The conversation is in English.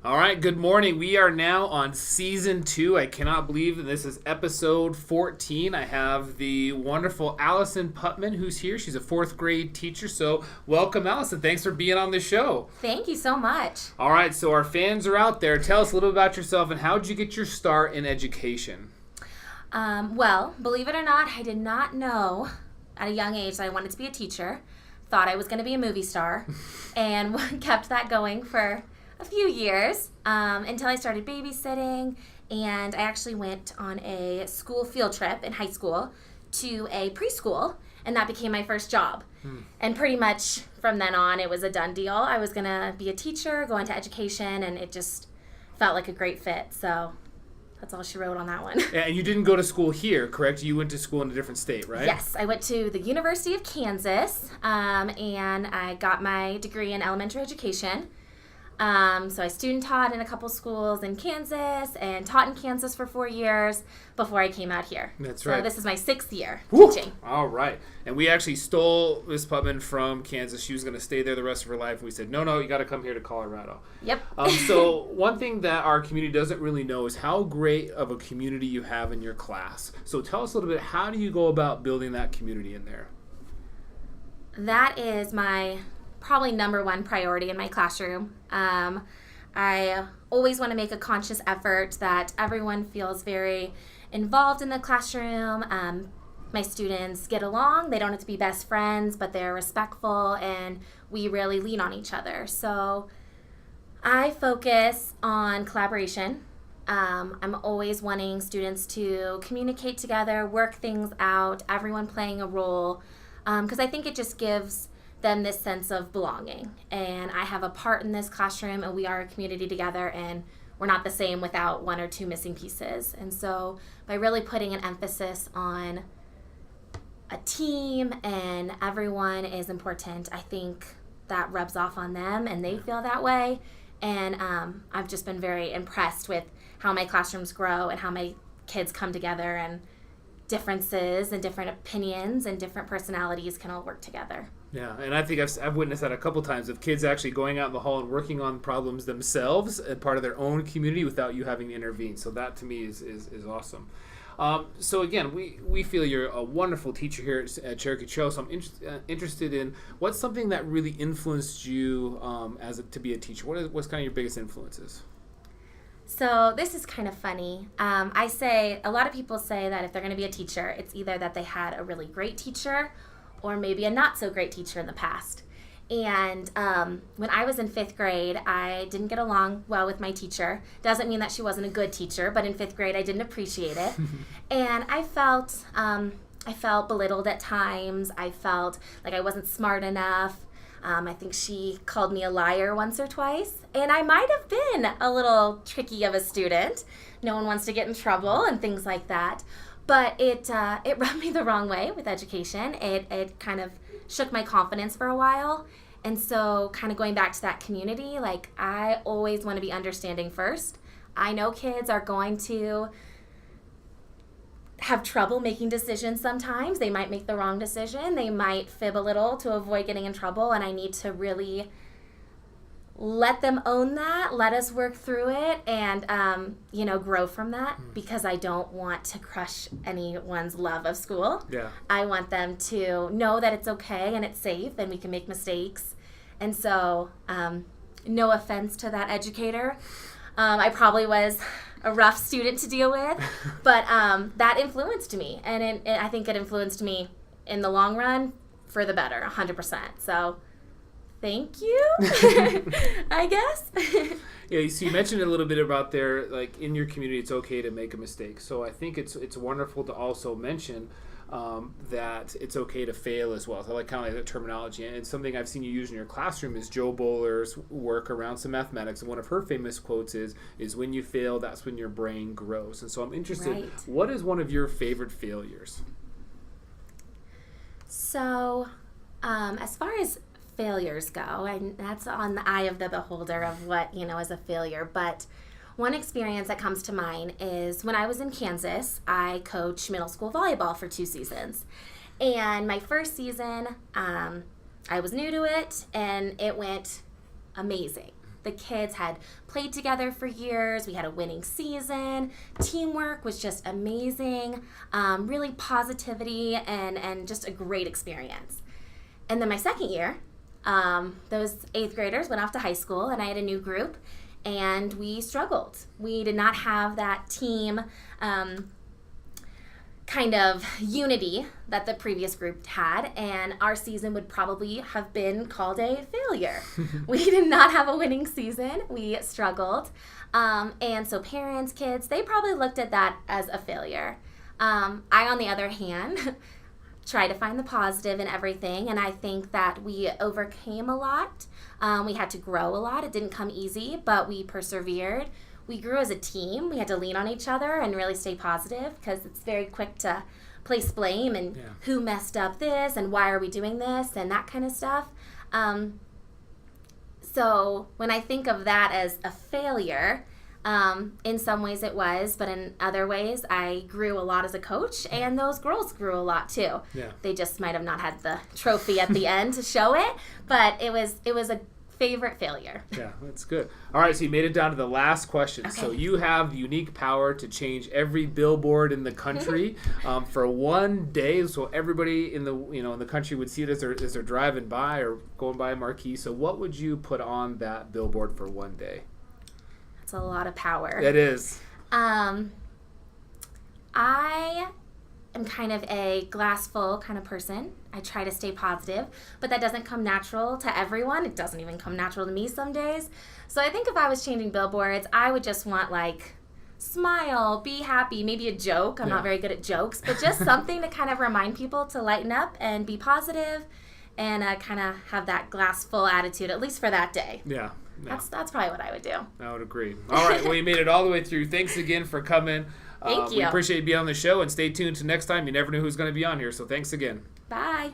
All right, good morning. We are now on season 2. I cannot believe that this is episode 14. I have the wonderful Allison Putman who's here. She's a 4th grade teacher. So welcome, Allison. Thanks for being on the show. Thank you so much. All right, so our fans are out there. Tell us a little bit about yourself and how did you get your start in education? Well, believe it or not, I did not know at a young age that I wanted to be a teacher. Thought I was going to be a movie star and kept that going for a few years until I started babysitting, and I actually went on a school field trip in high school to a preschool, and that became my first job. And pretty much from then on, it was a done deal. I was going to be a teacher, go into education, and it just felt like a great fit. So that's all she wrote on that one. And you didn't go to school here, correct? You went to school in a different state, right? Yes, I went to the University of Kansas, and I got my degree in elementary education. So I student taught in a couple schools in Kansas and taught in Kansas for 4 years before I came out here. That's right. So this is my 6th year Woo! teaching. All right. And we actually stole Miss Putman from Kansas. She was going to stay there the rest of her life. We said, no, you got to come here to Colorado. Yep. So one thing that our community doesn't really know is how great of a community you have in your class. So tell us a little bit, how do you go about building that community in there? That is my probably number one priority in my classroom. I always want to make a conscious effort that everyone feels very involved in the classroom. My students get along. They don't have to be best friends, but they're respectful, and we really lean on each other. So I focus on collaboration. I'm always wanting students to communicate together, work things out, everyone playing a role, because I think it just gives them this sense of belonging. And I have a part in this classroom, and we are a community together, and we're not the same without one or two missing pieces. And so by really putting an emphasis on a team and everyone is important, I think that rubs off on them and they feel that way. And I've just been very impressed with how my classrooms grow and how my kids come together, and differences and different opinions and different personalities can all work together. Yeah, and I think I've witnessed that a couple times of kids actually going out in the hall and working on problems themselves and part of their own community without you having to intervene. So that to me is awesome. So again, we feel you're a wonderful teacher here at Cherokee Trail. So I'm interested in what's something that really influenced you to be a teacher. What's kind of your biggest influences? So this is kind of funny. A lot of people say that if they're going to be a teacher, it's either that they had a really great teacher or maybe a not so great teacher in the past. And when I was in 5th grade, I didn't get along well with my teacher. Doesn't mean that she wasn't a good teacher, but in 5th grade I didn't appreciate it. And I felt belittled at times. I felt like I wasn't smart enough. I think she called me a liar once or twice. And I might have been a little tricky of a student. No one wants to get in trouble and things like that. But it rubbed me the wrong way with education. It kind of shook my confidence for a while. And so kind of going back to that community, like I always want to be understanding first. I know kids are going to have trouble making decisions sometimes. They might make the wrong decision. They might fib a little to avoid getting in trouble. And I need to really let them own that, let us work through it, and grow from that, because I don't want to crush anyone's love of school. Yeah. I want them to know that it's okay and it's safe and we can make mistakes. And so, no offense to that educator. I probably was a rough student to deal with, but that influenced me, and I think it influenced me in the long run for the better, 100%. So thank you, I guess. Yeah, so you mentioned a little bit about there, like in your community, it's okay to make a mistake. So I think it's wonderful to also mention that it's okay to fail as well. So I like kind of like the terminology. And something I've seen you use in your classroom is Joe Bowler's work around some mathematics. And one of her famous quotes is when you fail, that's when your brain grows. And so I'm interested, Right. What is one of your favorite failures? So as far as failures go, and that's on the eye of the beholder of what, is a failure. But One experience that comes to mind is when I was in Kansas, I coached middle school volleyball for 2 seasons. And my first season, I was new to it, and it went amazing. The kids had played together for years. We had a winning season. Teamwork was just amazing. Really positivity and just a great experience. And then my second year, those 8th graders went off to high school, and I had a new group, and we struggled. We did not have that team kind of unity that the previous group had, and our season would probably have been called a failure. We did not have a winning season. We struggled. And so parents, kids, they probably looked at that as a failure. I, on the other hand, try to find the positive in everything, and I think that we overcame a lot. We had to grow a lot. It didn't come easy, but we persevered. We grew as a team. We had to lean on each other and really stay positive, because it's very quick to place blame and who messed up this and why are we doing this and that kind of stuff. So when I think of that as a failure, in some ways it was, but in other ways I grew a lot as a coach, and those girls grew a lot too. Yeah. They just might have not had the trophy at the end to show it, but it was a favorite failure. Yeah, that's good. All right, so you made it down to the last question. Okay. So you have the unique power to change every billboard in the country for one day. So everybody in the country would see it as they're driving by or going by a marquee. So what would you put on that billboard for one day? That's a lot of power. It is. I am kind of a glass full kind of person. I try to stay positive, but that doesn't come natural to everyone. It doesn't even come natural to me some days. So I think if I was changing billboards, I would just want like smile, be happy, maybe a joke. I'm not very good at jokes, but just something to kind of remind people to lighten up and be positive and kind of have that glass full attitude, at least for that day. Yeah. No. That's probably what I would do. I would agree. All right. Well, you made it all the way through. Thanks again for coming. Thank you. We appreciate you being on the show, and stay tuned to next time. You never know who's going to be on here, so thanks again. Bye.